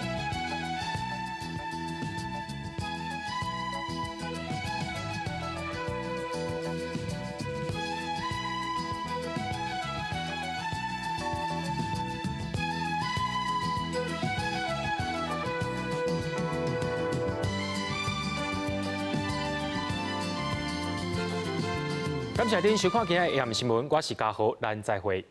感谢您收看今日的AM新闻，我是嘉豪，咱再会。